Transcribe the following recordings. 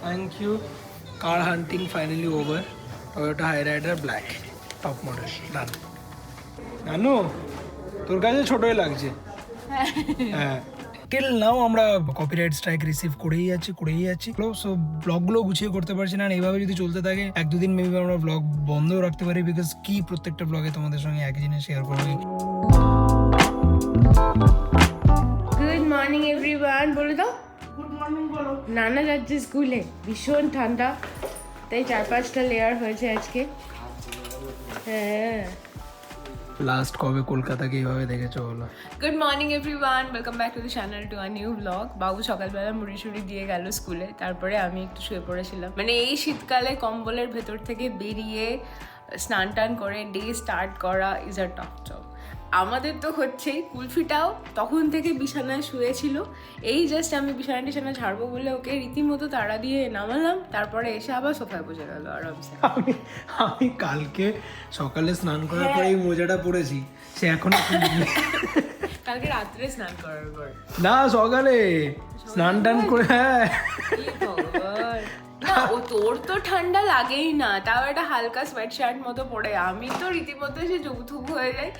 Thank you. Car hunting finally over. Toyota Hyryder Black, top model. Done. নানু তোর কাছে ছোটই লাগছে। হ্যাঁ টিল নাও আমরা কপিরাইট স্ট্রাইক রিসিভ করেই যাচ্ছি সো ব্লগগুলো গুছিয়ে করতে পারছি না। এইভাবে যদি চলতে থাকে এক দুদিন মেবি আমরা ব্লগ বন্ধও রাখতে পারি, বিকজ কি প্রত্যেকটা ব্লগে তোমাদের সঙ্গে একই জিনিস শেয়ার করবো। গুড মর্নিং এভরিওয়ান বলে দাও। গুড মর্নিং বলো। নানা যাচ্ছে স্কুলে, ভীষণ ঠান্ডা, তাই 4-5টা লেয়ার হয়েছে আজকে। হ্যাঁ লাস্ট কবে কলকাতাকে এইভাবে দেখেছো বলো? Good morning everyone, welcome back to the channel to a new blog. বাবু সকালবেলা মুড়ি সুড়ি দিয়ে গেল স্কুলে, তারপরে আমি একটু শুয়ে পড়েছিলাম। মানে এই শীতকালে কম্বলের ভেতর থেকে বেরিয়ে স্নান টান করে ডে স্টার্ট করা ইজ আ টাফ জব। আমাদের তো হচ্ছেই, কুলফিটাও তখন থেকে বিছানায় শুয়েছিল। এই জাস্ট আমি বিছানা ঝাড়বো বলে ওকে রীতিমতো তাড়া দিয়ে নামালাম, তারপরে এসে আবার সোফায় বসে গেল আরামসে। আমি কালকে সকালে স্নান করার পরে এই মোজাটা পরেছি, সে এখনো কালকে রাত্রে স্নান করার পর না সকালে স্নান টান করে। হ্যাঁ না, ও তোর তো ঠান্ডা লাগেই না, তাও একটা হালকা সোয়েট শার্ট মতো পরে। আমি তো রীতিমতো সে জবুথুবু হয়ে যাই।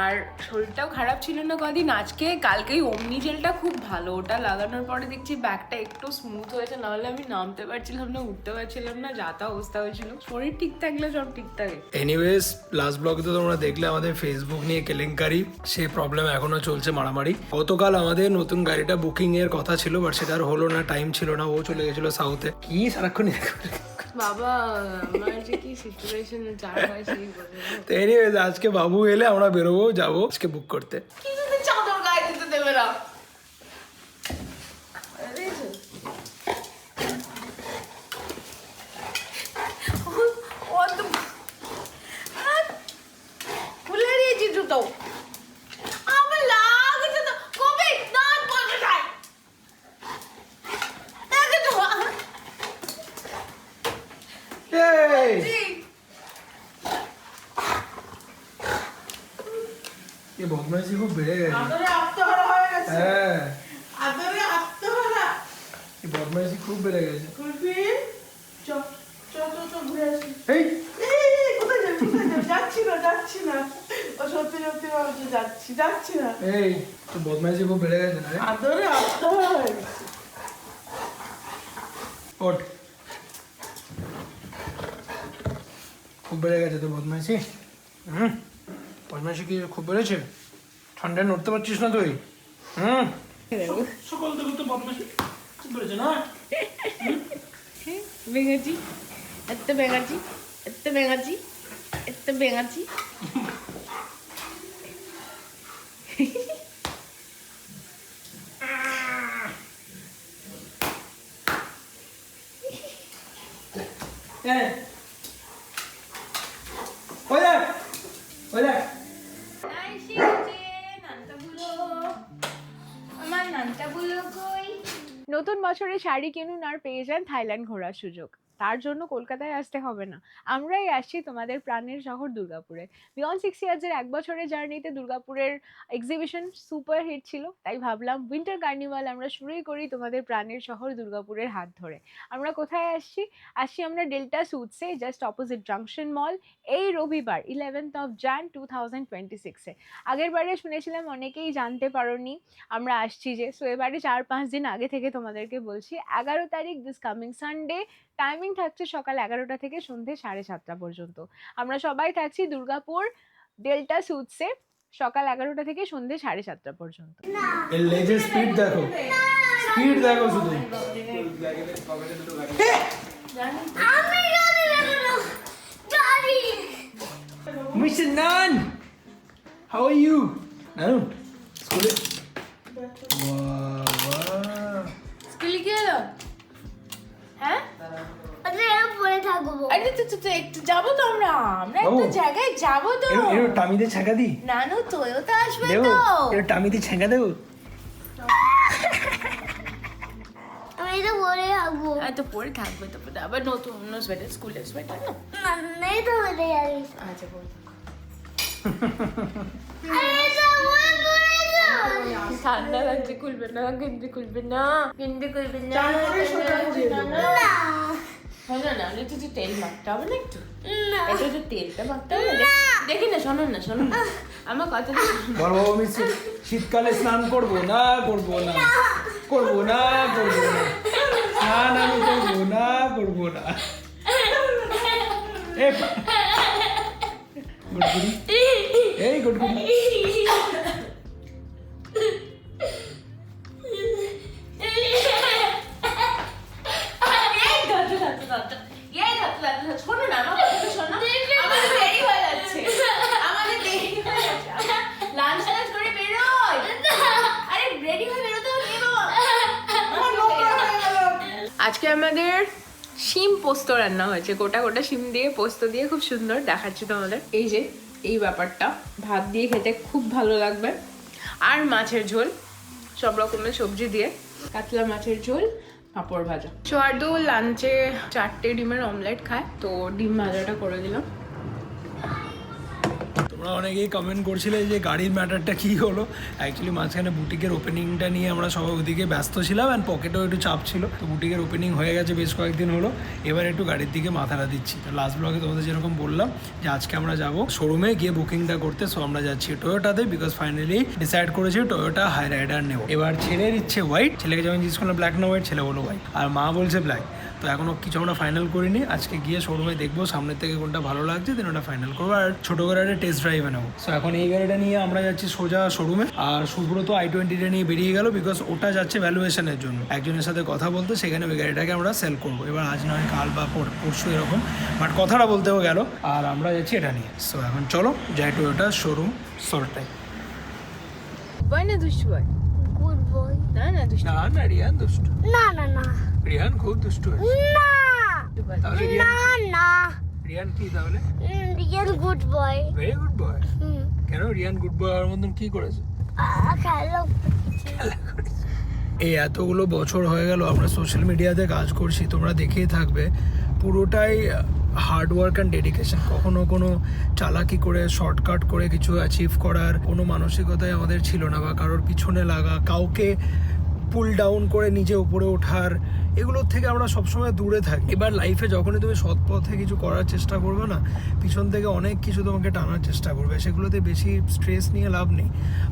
আর শরীরটাও খারাপ ছিল না কদিন, আজকে কালকেই অমনি জেলটা খুব ভালো, ওটা লাগানোর পরে দেখছি ব্যাকটা একটু স্মুথ হয়েছে, নাহলে আমি নামতে পারছিলাম না, উঠতে পারছিলাম না, যা তা অবস্থা হয়েছিল। শরীর ঠিক থাকলে সব ঠিক থাকে। এনিওয়েজ লাস্ট ব্লগে তো তোমরা দেখলে আমাদের ফেসবুক নিয়ে কেলেঙ্কারি, সে প্রবলেম এখনো চলছে মারামারি। গতকাল আমাদের নতুন গাড়িটা বুকিং এর কথা ছিল, বাট সেটা আর হলো না, টাইম ছিল না, ও চলে গেছিল সাউথে। কি সারাক্ষণ বাবা আমার যে কি সিচুয়েশন চার হয় সেই বলে। তো এনিওয়েজ আজকে বাবু এলে আমরা বেরোবো, যাবো আজকে বুক করতে। কি তুমি চাদর গায়ে দিতে দেবে না? খুলে দিয়েছি জুতো, আমার লাগছে তো। কবে দাঁত বসে যায় বদমাইশি খুব বেড়ে গেছে। হ্যাঁ বদমাইশি খুব বেড়ে গেছে। এই তো বদমাইশি খুব বেড়ে গেছে না? ওঠ, খুব বেড়ে গেছে তো বদমাইশি। বদমাইশি কি খুব বেড়েছে? ঠান্ডায় নড়তে পারছিস না তুই? সকাল থেকে তো বদমাইশি খুব বেড়েছে না? বেঙাচি, এত বেঙাচি, এত বেঙাচি, এত বেঙাচি। নতুন বছরে শাড়ি কিনুন আর পেয়ে যান থাইল্যান্ড ঘোরার সুযোগ। তার জন্য কলকাতায় আসতে হবে না, আমরাই আসছি তোমাদের প্রাণের শহর দুর্গাপুরে। বিয়ন্ড 6 ইয়ার্সের 1 বছরের জার্নিতে দুর্গাপুরের এক্সিবিশন সুপার হিট ছিল, তাই ভাবলাম উইন্টার কার্নিভাল আমরা শুরুই করি তোমাদের প্রাণের শহর দুর্গাপুরের হাত ধরে। আমরা কোথায় আসছি আমরা Delta suites, just opposite junction mall, এই রবিবার 11th of Jan 2026-এ। আগের বারে শুনেছিলাম অনেকেই জানতে পারোনি আমরা আসছি যে, সো এবারে 4-5 দিন আগে থেকে তোমাদেরকে বলছি। 11 তারিখ দিস কামিং সানডে, টাইমিং থাকছে সকাল 11টা থেকে সন্ধ্যে 7:30 পর্যন্ত। আমরা সবাই থাকছি দুর্গাপুর ডেল্টা সুটসে, সকাল 11টা থেকে সন্ধ্যে 7:30 পর্যন্ত। এর লেজের স্পিড দেখো, স্পিড দেখো শুধু। মিস্টার নান, হাউ আর ইউ? নানু স্কুলে স্কুলে কি হলো? হ্যাঁ আরে তো একটু যাবো তো, আমরা একটা জায়গায় যাবো তো। এর টামিতে ছাকা দি নানু তোও তো আসবে দেবো, তো। এর টামিতে ছাকা দেবো। আমি তো পরে থাকবো। তো পরে থাকবে তো, আবার নতুন অন্য সোয়েটার, স্কুলের সোয়েটার না। নেই তো বলে যাবি। আচ্ছা বল। আরে তো মনে পড়ে যাও। ঠান্ডা লাগছে, খুলবে না, গেঞ্জি খুলবে না, গেঞ্জি খুলবে না। শোনো না, একটু তেল মাখতে হবে না একটু? এটা যে তেলটা মাখতে হবে না? দেখি না, শোনো না, শোনো না। আমার কথা বল বাবা, আমি শীতকালে স্নান করবো না, করবো না, করবো না, করবো না, স্নান আমি করবো না, করবো না। গুডগুড়ি, এই গুডগুড়ি। শোনো না, আমার কথা শোনো। আমাদের দেরি হয়ে যাচ্ছে, আমাদের দেরি হয়ে যাচ্ছে। লাঞ্চ টাঞ্চ করে বেরোই। আরে রেডি হয়ে বেরোতে হবে। আজকে আমাদের শিম পোস্ত রান্না হয়েছে, গোটা গোটা শিম দিয়ে পোস্ত দিয়ে, খুব সুন্দর দেখাচ্ছি তোমাদের। এই যে এই ব্যাপারটা ভাত দিয়ে খেতে খুব ভালো লাগবে। আর মাছের ঝোল, সব রকমের সবজি দিয়ে, কাতলা মাছের ঝোল, পাঁপড় ভাজা। সোয়ার্দু লাঞ্চে 4টে ডিমের অমলেট খায়, তো ডিম ভাজাটা করে দিলাম। তোমরা অনেকেই কমেন্ট করছিলে যে গাড়ির ম্যাটারটা কী হলো। অ্যাকচুয়ালি মাঝখানে বুটিকের ওপেনিংটা নিয়ে আমরা সবাই ওদিকে ব্যস্ত ছিলাম, অ্যান্ড পকেটেও একটু চাপ ছিল। তো বুটিকের ওপেনিং হয়ে গেছে বেশ কয়েকদিন হলো, এবার একটু গাড়ির দিকে মাথাটা দিচ্ছি। তো লাস্ট ব্লগে তোমাদের যেরকম বললাম যে আজকে আমরা যাব শোরুমে গিয়ে বুকিংটা করতে। সো আমরা যাচ্ছি টয়োটাতে, বিকজ ফাইনালি ডিসাইড করেছি টয়োটা হাই রাইডার নেব। এবার ছেলের ইচ্ছে হোয়াইট, ছেলেকে যেমন জিজ্ঞেস করলাম ব্ল্যাক না হোয়াইট, ছেলে বলো হোয়াইট, আর মা বলছে ব্ল্যাক। তো এখনও কিছু আমরা ফাইনাল করিনি, আজকে গিয়ে শোরুমে দেখবো সামনের থেকে কোনটা ভালো লাগছে, দেন ওটা ফাইনাল করবো। আর ছোটো করে একটা টেস্ট ড্রাইভে নেবো। সো এখন এই গাড়িটা নিয়ে আমরা যাচ্ছি সোজা শোরুমে। আর সুব্রত i20টা নিয়ে বেরিয়ে গেল, বিকজ ওটা যাচ্ছে ভ্যালুয়েশনের জন্য, একজনের সাথে কথা বলতে। সেখানে ওই গাড়িটাকে আমরা সেল করবো, এবার আজ নয় কাল বা পরশু এরকম, বাট কথাটা বলতেও গেল। আর আমরা যাচ্ছি এটা নিয়ে। সো এখন চলো যাই টয়োটা শোরুম সরটাই। বয় না দুষ্টু বয়? Good boy. না না দুষ্টু না না, রিয়ান দুষ্ট, না না না রিয়ান খুব দুষ্ট হয়েছে। না তাহলে না না রিয়ান কি তাহলে? Real good boy. Very good boy. কেন রিয়ান গুড বয় হওয়ার মতন কি করেছে? খেলো এই এতগুলো বছর হয়ে গেল আমরা সোশ্যাল মিডিয়াতে কাজ করছি, তোমরা দেখেই থাকবে, পুরোটাই হার্ড ওয়ার্ক অ্যান্ড ডেডিকেশন। কখনো কোনো চালাকি করে শর্টকাট করে কিছু অ্যাচিভ করার কোনো মানসিকতাই আমাদের ছিল না, বা কারোর পিছনে লাগা, কাউকে পুল ডাউন করে নিজে উপরে ওঠার, এগুলোর থেকে আমরা সবসময় দূরে থাকি। এবার লাইফে যখনই তুমি সৎ পথে কিছু করার চেষ্টা করবে না, পিছন থেকে অনেক কিছু তোমাকে টানার চেষ্টা করবে, সেগুলোতে বেশি স্ট্রেস নিয়ে লাভ নেই।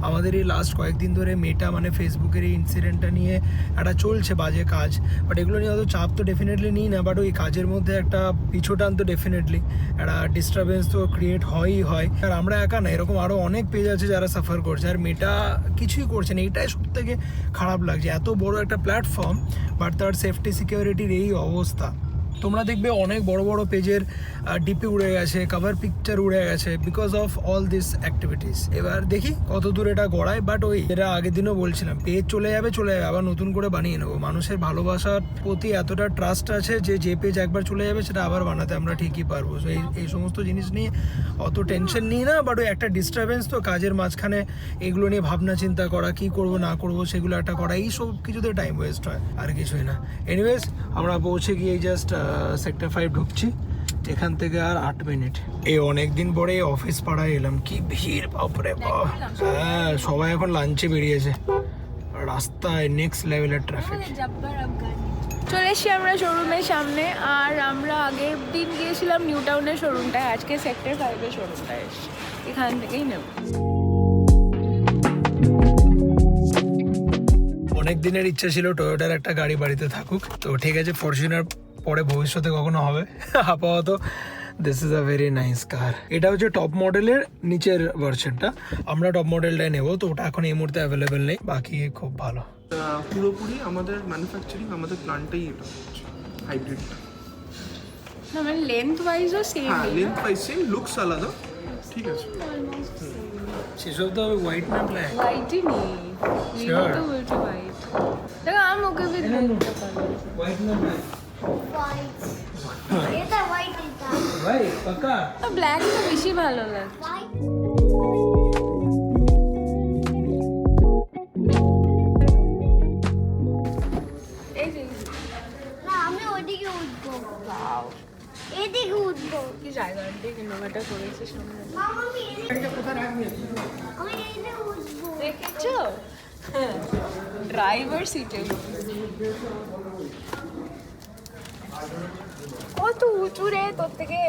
আমাদের এই লাস্ট কয়েকদিন ধরে মেটা মানে ফেসবুকের এই ইনসিডেন্টটা নিয়ে একটা চলছে বাজে কাজ, বাট এগুলো নিয়ে অত চাপ তো ডেফিনেটলি নিই না, বাট ওই কাজের মধ্যে একটা পিছুটান তো ডেফিনেটলি একটা ডিস্টারবেন্স তো ক্রিয়েট হয়ই হয়। আর আমরা একা না, এরকম আরও অনেক পেজ আছে যারা সাফার করছে, আর মেটা কিছুই করছে না। এইটাই সব থেকে খারাপ লাগছে, এত বড় একটা প্ল্যাটফর্ম, বাট তার সেফটি সিকিউরিটির এই অবস্থা। তোমরা দেখবে অনেক বড় বড় পেজের ডিপি উড়ে গেছে, কভার পিকচার উড়ে গেছে, because of all this activities. এবার দেখি কত দূর এটা গড়ায়, বাট ওই এরা আগের দিনও বলছিলাম পেজ চলে যাবে আবার নতুন করে বানিয়ে নেবো। মানুষের ভালোবাসার প্রতি এতটা ট্রাস্ট আছে যে পেজ একবার চলে যাবে সেটা আবার বানাতে আমরা ঠিকই পারবো। সো এই সমস্ত জিনিস নিয়ে অত টেনশন নিই না, বাট ওই একটা ডিস্টারবেন্স তো কাজের মাঝখানে, এগুলো নিয়ে ভাবনা চিন্তা করা, কি করব না করব সেগুলো একটা করা, এই সব কিছুতে টাইম ওয়েস্ট হয়, আর কিছুই না। এনিওয়েজ আমরা পৌঁছে গিয়ে জাস্ট সেক্টর 5 ঢুকছি, এখান থেকে আর 8 মিনিট। এই অনেকদিন পরে অফিস পাড়ায় এলাম, কি ভিড়, বাপরে বাপ। হ্যাঁ, সবাই এখন লাঞ্চে বেরিয়েছে, রাস্তায় নেক্সট লেভেলের ট্রাফিক। চলে এসছি আমরা শোরুমের সামনে, আর আমরা আগের দিন গিয়েছিলাম নিউ টাউনের শোরুমটায়, আজকে সেক্টর 5-এর শোরুমটায় এসছি, এখান থেকেই নেব। অনেক দিনের ইচ্ছা ছিল টয়োটার একটা গাড়ি বাড়িতে থাকুক, তো ঠিক আছে, ফরচুনার পরে ভবিষ্যতে কখনো হবে। আপাতত this is a very nice কার। এটা হচ্ছে টপ মডেলের নিচের ভার্সনটা, আমরা টপ মডেলটাই নেব, তো ওটা এখন এই মুহূর্তে অ্যাভেলেবেল নেই, বাকি খুব ভালো। পুরোপুরি আমাদের ম্যানুফ্যাকচারিং, আমাদের প্ল্যান্টটাই এটা হাইব্রিড। না মানে লেন্থ ওয়াইজও সেম। হ্যাঁ, লেন্থ ওয়াইজ সেম, লুকস আলাদা, ঠিক আছে। সেসব তো হোয়াইট না ব্ল্যাক? হোয়াইটই নেই, Sure. তো বলছে হোয়াইট। দেখো আম ওকে भी দেখতে পারো। হোয়াইট না ব্ল্যাক? হোয়াইট। এটা হোয়াইট, এটা ভাই পাকা ব্ল্যাক তো বেশি ভালো লাগে। হোয়াইট। এই যে না, আমি ওইদিকে উঠবো। এদিকে উঠবো। কি জায়গাটা কিলোমিটার করেছে সামনে, মামা, আমি এদিকে কোথায় রাখবি? আমি এদিকে উঠবো। দেখেছো? ড্রাইভার সিটে। উঁচু রে তোর থেকে।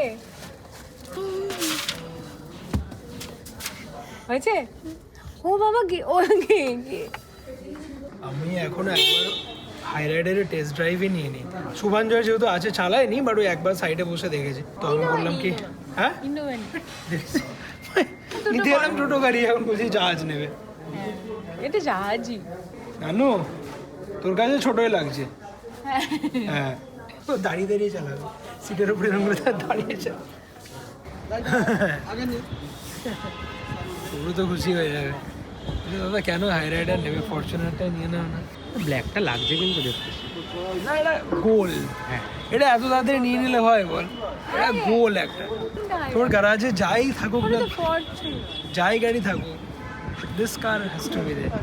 হয়েছে? ও বাবা কি ও কি আমি এখন একবার হাই রাইডারের টেস্ট ড্রাইভে নিয়ে নিই। শুভাঞ্জয় যেহেতু আছে চালায়নি, বাট ওই একবার সাইডে বসে দেখেছি, তো আমি বললাম কি হ্যাঁ নিতে এলাম টোটো গাড়ি, এখন বলছি জাহাজ নেবে। এটা জাহাজই। নানু তোর কাছে ছোটই লাগছে। হ্যাঁ তো দাঁড়িয়ে দাঁড়িয়ে চালাবে, সিটের উপরে এরকম করে দাঁড়িয়ে চালাবে, পুরো তো খুশি হয়ে যাবে। দাদা কেন হাই রাইডার নেবে, ফরচুনারটাই নিয়ে নাও না। ব্ল্যাকটা লাগছে কিন্তু দেখতে। না এটা গোল, হ্যাঁ এটা এত তাড়াতাড়ি নিয়ে নিলে হয় বল, এটা গোল একটা। তোর গ্যারাজে যাই থাকুক না, যাই গাড়ি থাকুক, this car has to be there.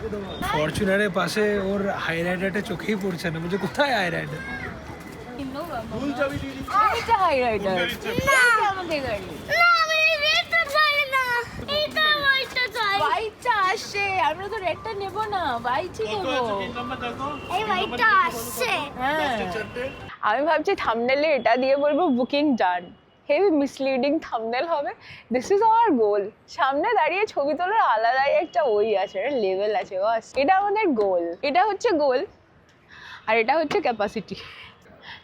ফরচুনারের পাশে ওর হাই রাইডারটা চোখেই পড়ছে না, বলছে কোথায় হাই রাইডার। এটা হাই রাইডার আমাদের গাড়ি। হোয়াইটটা আসছে, আমরা তো রেডটা নেব না, হোয়াইটই নেবো। হ্যাঁ আমি ভাবছি থাম্বনেলে এটা দিয়ে বলবো বুকিং ডান। হেভি মিসলিডিং থাম্বনেল হবে। দিস ইজ আওয়ার গোল। সামনে দাঁড়িয়ে ছবি তোলার আলাদাই একটা ওই আছে, লেভেল আছে, বাস এটা আমাদের গোল। এটা হচ্ছে গোল আর এটা হচ্ছে capacity.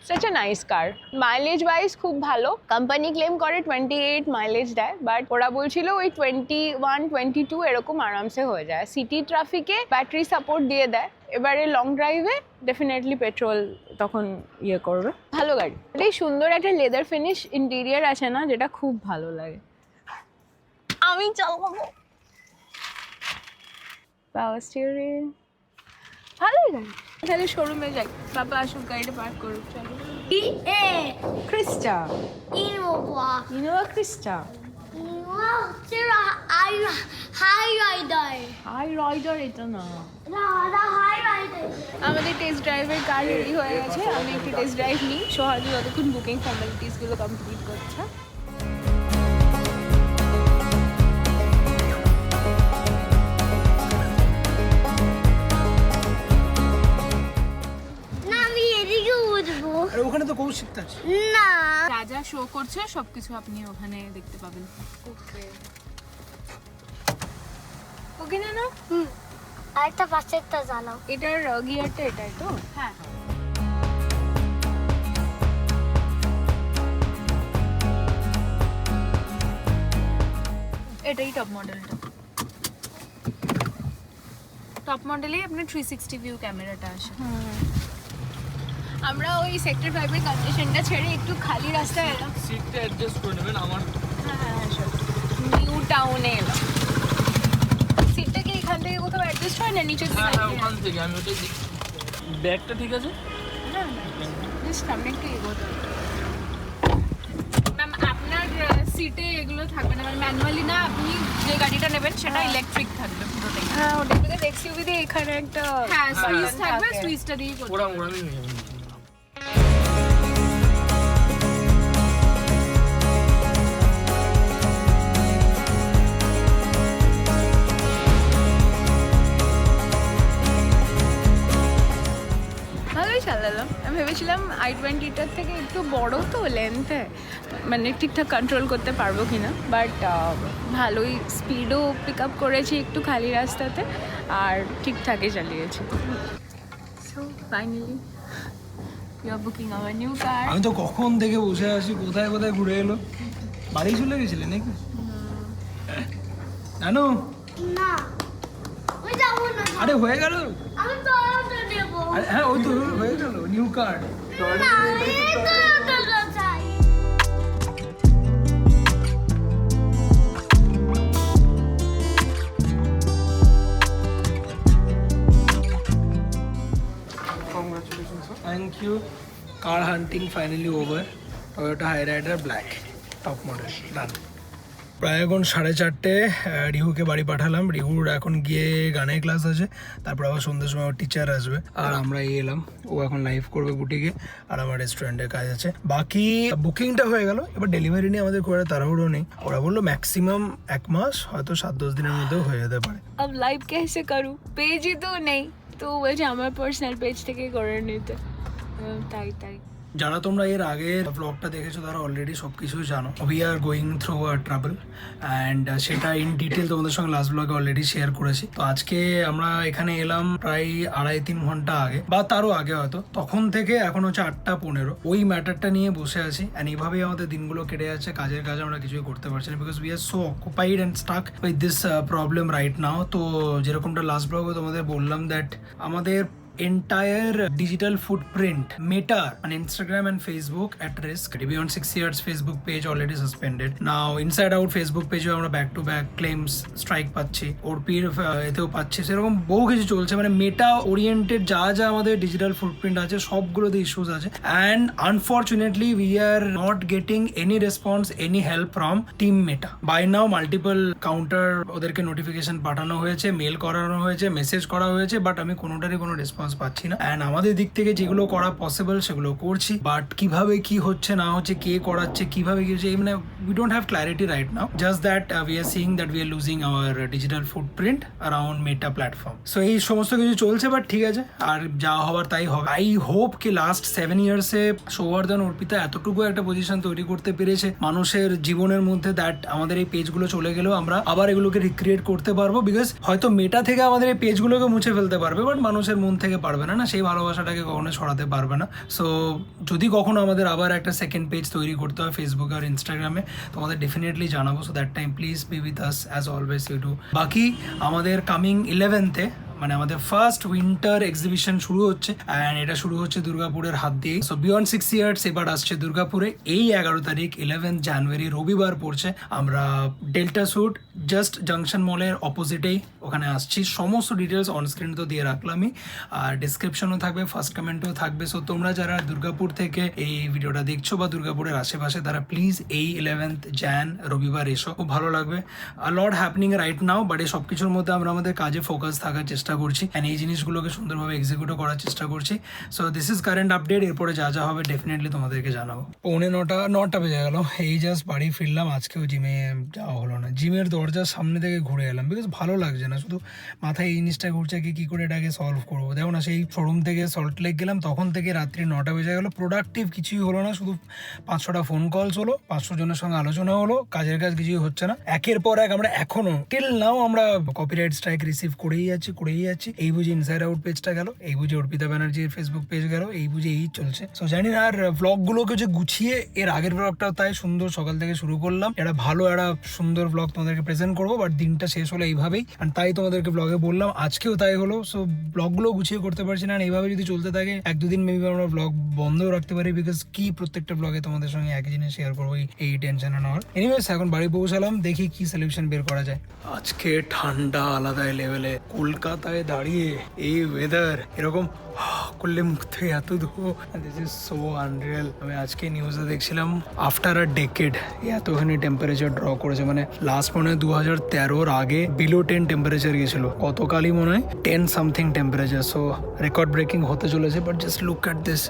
such a nice car. Mileage wise খুব ভালো। কোম্পানি ক্লেম করে 28 মাইলেজ দেয়, বাট ওরা বলছিল ওই 21-22 এরকম আরামসে হয়ে যায়। সিটি ট্রাফিকে ব্যাটারি সাপোর্ট দিয়ে দেয়, এবারে লং ড্রাইভে ডেফিনেটলি পেট্রোল তখন ইয়ে করবে। ভালো গাড়ি। এটাই সুন্দর একটা লেদার ফিনিশ ইন্টেরিয়ার আছে না, যেটা খুব ভালো লাগে। আমি চালাবো। পাওয়ার স্টিয়ারিং ভালোই গাড়ি। তাহলে শোরুমে যাই, বাবা আসুক গাড়িটা পার্ক করুক। চলো। Crysta, Innova Crysta, high rider এটা না। আমাদের টেস্ট ড্রাইভের কার রেডি হয়ে গেছে, আমি একটু টেস্ট ড্রাইভ নিই। সোহাজি যতক্ষণ বুকিং ফর্মালিটিসগুলো কমপ্লিট করছে। আর ওখানে তো কৌশিকটা আছে। না যা যা শো করছে সবকিছু আপনি ওখানে দেখতে পাবেন। ওকে ওকে না আরেকটা পাশেরটা জ্বালাও। এটার গিয়ারটা এটাই তো? হ্যাঁ এটাই টপ মডেলটা। টপ মডেলেই আপনার 360 ভিউ ক্যামেরাটা আসে। আমরা ওই সেক্টর 5 এর কন্ডিশনটা ছেড়ে একটু খালি রাস্তায় এলাম। সিটটা অ্যাডজাস্ট করে নেবেন আমার। হ্যাঁ নিউ টাউনে এলাম। সিটটা কি এখান থেকে কোথাও অ্যাডজাস্ট হয় না নিচে থেকে? হ্যাঁ ওখান থেকে আমি ওটাই দেখছি। ব্যাগটা ঠিক আছে? না জাস্ট সামনে একটু এগোতে। ম্যাম আপনার সিটে এগুলো থাকবে না, মানে ম্যানুয়ালি না, আপনি যে গাড়িটা নেবেন সেটা ইলেকট্রিক থাকবে পুরোটাই। হ্যাঁ ওটা থেকে এক্সইউভি দিয়ে এখানে একটা হ্যাঁ সুইচ থাকবে, সুইচটা দিয়ে করতে। ওরা ওরা নিয়ে যাবেন। ভালোই চালালাম। আমি ভেবেছিলাম i20টার থেকে একটু বড় তো লেন্থে, মানে ঠিকঠাক কন্ট্রোল করতে পারবো কিনা, বাট ভালোই স্পিডও পিক আপ করেছি একটু খালি রাস্তাতে, আর ঠিকঠাকই চালিয়েছি। So finally you are booking our new car. আমি তো কখন থেকে বসে আছি, কোথায় কোথায় ঘুরে এলো। বাড়ি চলে গেছিলে নাকি? জানো না আমি যাবো না। আরে হয়ে গেল। আমি টয়োটা নেব। আরে হ্যাঁ ওই তো হয়ে গেল নিউ কার। না আমি টয়োটা চাই। Congratulation sir. Thank you. Car hunting finally over. Toyota high rider black top model done. প্রায় এখন 4:30 রিহুকে বাড়ি পাঠালাম। রিহুর এখন গিয়ে গানের ক্লাস আছে, তারপর আবার সন্ধ্যের সময় ওর টিচার আসবে, আর আমরা এলাম। ও এখন লাইভ করবে বুটিকে, আর আমার রেস্টুরেন্টে কাজ আছে। বাকি বুকিংটা হয়ে গেল, এবার ডেলিভারি নিয়ে আমাদের খুব একটা তাড়াহুড়ো নেই। ওরা বললো ম্যাক্সিমাম 1 মাস, হয়তো 7-10 দিনের মধ্যেও হয়ে যেতে পারে। अब लाइव कैसे करूँ, पेज ही तो नहीं, तो বলছে আমার পার্সোনাল পেজ থেকে করে নিতে। তাই যারা তোমরা এর আগের ব্লগটা দেখেছো তারা অলরেডি সব কিছুই জানো। We are going through a travel and সেটা ইন ডিটেল তোমাদের সঙ্গে লাস্ট ব্লগে অলরেডি শেয়ার করেছি। তো আজকে আমরা এখানে এলাম প্রায় 2.5-3 ঘন্টা আগে বা তারও আগে হয়তো। তখন থেকে এখন হচ্ছে 8:15, ওই ম্যাটারটা নিয়ে বসে আছি অ্যান্ড এইভাবেই আমাদের দিনগুলো কেটে যাচ্ছে। কাজের কাজে আমরা কিছুই করতে পারছি না because we are so occupied and stuck with this problem right now. তো যেরকমটা লাস্ট ব্লগে তোমাদের বললাম দ্যাট আমাদের entire digital footprint Meta on Instagram and Facebook at risk. Beyond 6 years Facebook page already suspended. Now Inside Out Facebook page আমরা back to back claims strike পাচ্ছি, ওরপির এতেও পাচ্ছি, সেরকম বহু কিছু চলছে। মানে মেটা ওরিয়েন্টেড যা যা আমাদের ডিজিটাল ফুটপ্রিন্ট আছে সবগুলোতে ইস্যুস আছে and unfortunately we are not getting any response, any help from team Meta. By now multiple counter ওদেরকে নোটিফিকেশন পাঠানো হয়েছে, মেল করানো হয়েছে, মেসেজ করা হয়েছে, বাট আমি কোনোটারই কোনো রেসপন্স পাচ্ছি না। অ্যান্ড আমাদের দিক থেকে যেগুলো করা পসিবল সেগুলো করছি, বাট কিভাবে কি হচ্ছে না হচ্ছে, কে করাচ্ছে, কিভাবে কি হচ্ছে, মানে we don't have clarity right now. Just that we are seeing that we are losing our digital footprint around Meta platform. So এই সমস্ত কিছু চলছে, বাট ঠিক আছে, আর যা হবার তাই হবে। আই হোপ কি লাস্ট 7 ইয়ার্সে সৌবর্ধন অর্পিতা এতটুকু একটা পজিশন তৈরি করতে পেরেছে মানুষের জীবনের মধ্যে, দ্যাট আমাদের এই পেজগুলো চলে গেলেও আমরা আবার এগুলোকে রিক্রিয়েট করতে পারবো। বিকজ হয়তো মেটা থেকে আমাদের এই পেজগুলোকে মুছে ফেলতে পারবে, বাট মানুষের মন থেকে পারবে না, সেই ভালোবাসাটাকে কখনো ছড়াতে পারবে না। সো যদি কখনো আমাদের আবার একটা সেকেন্ড পেজ তৈরি করতে হয় ফেসবুকে আর ইনস্টাগ্রামে, তোমাদের ডেফিনেটলি জানাবো। So that time please be with us as always you do. বাকি আমাদের কামিং 11th মানে আমাদের ফার্স্ট উইন্টার এক্সিবিশন শুরু হচ্ছে অ্যান্ড এটা শুরু হচ্ছে দুর্গাপুরের হাত দিয়ে। সো বিয়ন্ড 6 ইয়ার্স এবার আসছে দুর্গাপুরে এই 11 তারিখ 11 জানুয়ারি রবিবার পড়ছে। আমরা ডেল্টা স্যুট জাস্ট জাংশন মলের অপোজিটেই ওখানে আসছি। সমস্ত ডিটেলস অনস্ক্রিন তো দিয়ে রাখলামই, আর ডিসক্রিপশনও থাকবে, ফার্স্ট কমেন্টও থাকবে। সো তোমরা যারা দুর্গাপুর থেকে এই ভিডিওটা দেখছো বা দুর্গাপুরের আশেপাশে, তারা প্লিজ এই 11th jan রবিবার এসো, খুব ভালো লাগবে। আ লট হ্যাপনিং রাইট নাও, বাট এই সব কিছুর মধ্যে আমরা আমাদের কাজে ফোকাস থাকার চেষ্টা করছি অ্যান্ড এই জিনিসগুলোকে সুন্দরভাবে এক্সিকিউটও করার চেষ্টা করছি। So this is current update. এরপরে যা যা হবে ডেফিনেটলি তোমাদেরকে জানাবো। 9:45 বেজে গেল, এই জাস্ট বাড়ি ফিরলাম। আজকেও জিমে যাওয়া হলো না, জিমের দরজার সামনে থেকে ঘুরে এলাম বিকজ ভালো লাগছে না, শুধু মাথায় এই জিনিসটা ঘুরছে কি কী করে এটাকে সলভ করবো। দেখো না, সেই শোরুম থেকে সল্ট লেক গেলাম, তখন থেকে রাত্রি 9টা বেজে গেলো, প্রোডাক্টিভ কিছুই হলো না, শুধু 500টা ফোন কলস হলো, 500 জনের সঙ্গে আলোচনা হলো, কাজের কাজ কিছুই হচ্ছে না। একের পর এক আমরা এখনো টিল নাও আমরা কপিরাইট স্ট্রাইক রিসিভ করেই যাচ্ছি। এই বুঝি ইনসাইড আউট পেজটা গেল, এই বুঝি অর্পিতা ব্যানার্জির ফেসবুক পেজ গেল, এই বুঝি এই চলছে। সো জানি না, আর ব্লগগুলোকে যে গুছিয়ে, এর আগের ব্লগটাও তাই সুন্দর সকাল থেকে শুরু করলাম, একটা ভালো একটা সুন্দর ব্লগ তোমাদেরকে প্রেজেন্ট করবো, বাট দিনটা শেষ হলো এইভাবেই, আর তাই তোমাদেরকে ব্লগে বললাম, আজকেও তাই হলো। সো ব্লগগুলো গুছিয়ে করতে পারছি না, এইভাবে যদি চলতে থাকে 1-2 দিন মেবি আমরা ব্লগ বন্ধও রাখতে পারি, বিকজ কি প্রত্যেকটা ব্লগে তোমাদের সঙ্গে একই জিনিস শেয়ার করবো, এই টেনশন নেওয়ার। এনিওয়েজ এখন বাড়ি পৌঁছালাম, দেখি কি সলিউশন বের করা যায়। আজকে ঠান্ডা আলাদা লেভেলে, কলকাতায় দাঁড়িয়ে এই ওয়েদার এরকম করলে মুখ থেকে এত ধুয়ো, দিস ইজ সো আনরিয়েল। আমি আজকে নিউজে দেখছিলাম আফটার আ ডেকেড এতখানি টেম্পারেচার ড্র করেছে, মানে লাস্ট মনে হয় 2013-র আগে বিলো 10 টেম্পারেচার গেছিল, গতকালই মনে হয় 10 something temperature. So record breaking হতে চলেছে, but just look at this.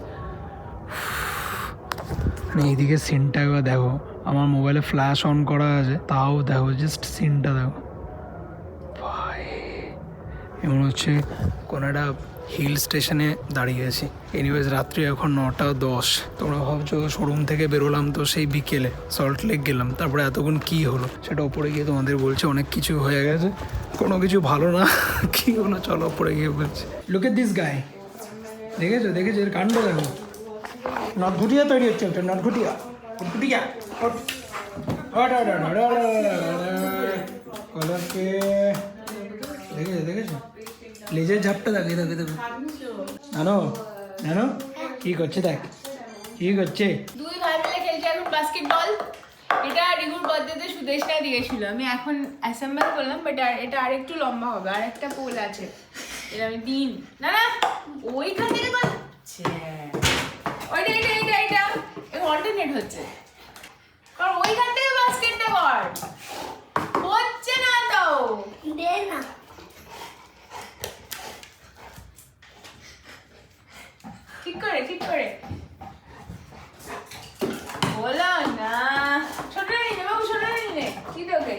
মানে এইদিকে সিনটা একবার দেখো, আমার মোবাইলে ফ্ল্যাশ অন করা আছে, তাও দেখো জাস্ট সিনটা দেখো ভাই, এমন হচ্ছে কোনো একটা হিল স্টেশনে দাঁড়িয়ে আছি। এনিওয়েজ রাত্রি এখন 9:10। তোমরা ভাবছো শোরুম থেকে বেরোলাম তো সেই বিকেলে, সল্ট লেক গেলাম, তারপরে এতক্ষণ কী হলো সেটা ওপরে গিয়ে তোমাদের বলছি। অনেক কিছু হয়ে গেছে, কোনো কিছু ভালো না। কী হলো চলো ওপরে গিয়ে বলছি। লুক এট দিস গাই, দেখেছো এর কাণ্ড দেখো, নটঘুটিয়া তৈরি হচ্ছে, ওটা নটঘুটিয়া কলারকে দেখেছো লেজের ঝাপটা দেখে জানো কি করছে, দেখ কি করছে। 2 ভাই মিলে খেলছে এখন বাস্কেটবল। এটা রিগুর বার্থডেতে সুদেশনা দিয়েছিল, আমি এখন অ্যাসেম্বল করলাম, বাট এটা আরেকটু লম্বা হবে, আর একটা পোল আছে, এটা আমি দিন না ওইখান থেকে করছে, এটা অল্টারনেট হচ্ছে, কারণ ওইখান থেকে বাস্কেটটা কর, হচ্ছে না তো দে না। ঠিক করে বলো না, ছোট নিয়ে বাবু, ছোট নিয়ে কি তোকে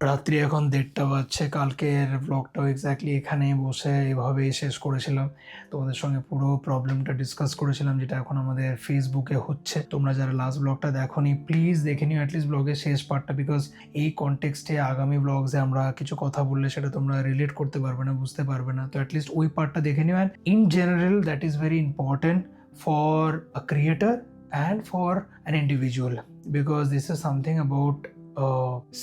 রাত্রি এখন 1:30 বাজছে। কালকের ব্লগটাও এক্স্যাক্টলি এখানে বসে এভাবেই শেষ করেছিলাম। তোমাদের সঙ্গে পুরো প্রবলেমটা ডিসকাস করেছিলাম, যেটা এখন আমাদের ফেসবুকে হচ্ছে। তোমরা যারা লাস্ট ব্লগটা দেখোনি প্লিজ দেখে নিও অ্যাটলিস্ট ব্লগের শেষ পার্টটা, বিকজ এই কনটেক্সটে আগামী ব্লগসে আমরা কিছু কথা বললে সেটা তোমরা রিলেট করতে পারবে না, বুঝতে পারবে না। তো অ্যাটলিস্ট ওই পার্টটা দেখে নিও। And in general that is very important for a creator and for an individual, because this is something about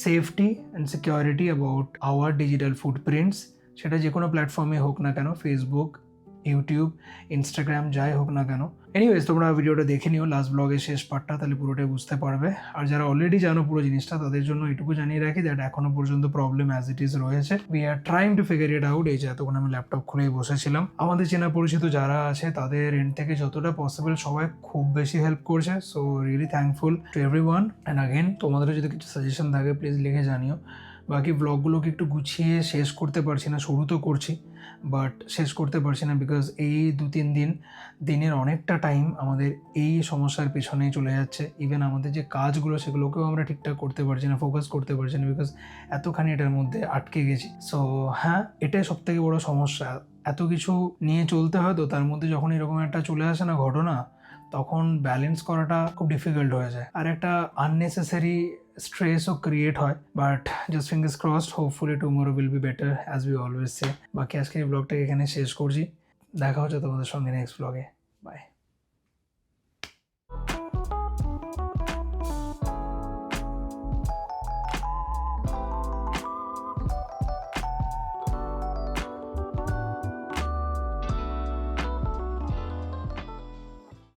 safety and security about our digital footprints, সেটা যে কোনো প্ল্যাটফর্মে হোক না কেন, ফেসবুক, ইউটিউব, ইনস্টাগ্রাম, যাই হোক না কেন। এনিওয়েজ তোমরা ভিডিওটা দেখে নিও লাস্ট ব্লগের শেষ পার্টটা, তাহলে পুরোটাই বুঝতে পারবে। আর যারা অলরেডি জানো পুরো জিনিসটা, তাদের জন্য এটুকু জানিয়ে রাখি দ্যাট এখনো পর্যন্ত প্রবলেম অ্যাজ ইট ইজ রয়েছে। We are trying to figure it out. এই যে এতক্ষণ আমি ল্যাপটপ খুলেই বসেছিলাম। আমাদের চেনা পরিচিত যারা আছে তাদের এন্ড থেকে যতটা পসিবল সবাই খুব বেশি হেল্প করছে। So really thankful to everyone. And again তোমাদেরও যদি কিছু সাজেশন থাকে প্লিজ লিখে জানিও। বাকি ব্লগগুলোকে একটু গুছিয়ে শেষ করতে পারছি না, শুরু তো করছি বাট শেষ করতে পারছি না, বিকজ এই 2-3 দিনের অনেকটা টাইম আমাদের এই সমস্যার পেছনেই চলে যাচ্ছে। ইভেন আমাদের যে কাজগুলো সেগুলোকেও আমরা ঠিকঠাক করতে পারছি না, ফোকাস করতে পারছি না, বিকজ এতখানি এটার মধ্যে আটকে গেছি। সো হ্যাঁ, এটাই সবথেকে বড় সমস্যা। এত কিছু নিয়ে চলতে হয়, তো তার মধ্যে যখন এরকম একটা চলে আসে না ঘটনা, তখন ব্যালেন্স করাটা খুব ডিফিকাল্ট হয়ে যায়, আর একটা আননেসেসারি স্ট্রেসও ক্রিয়েট হয়। But just fingers crossed, hopefully tomorrow will be better as we always সে। বাকি আজকে এই ব্লগটাকে এখানে শেষ করছি। দেখা হচ্ছে তোমাদের সঙ্গে নেক্সট ব্লগে। বাই।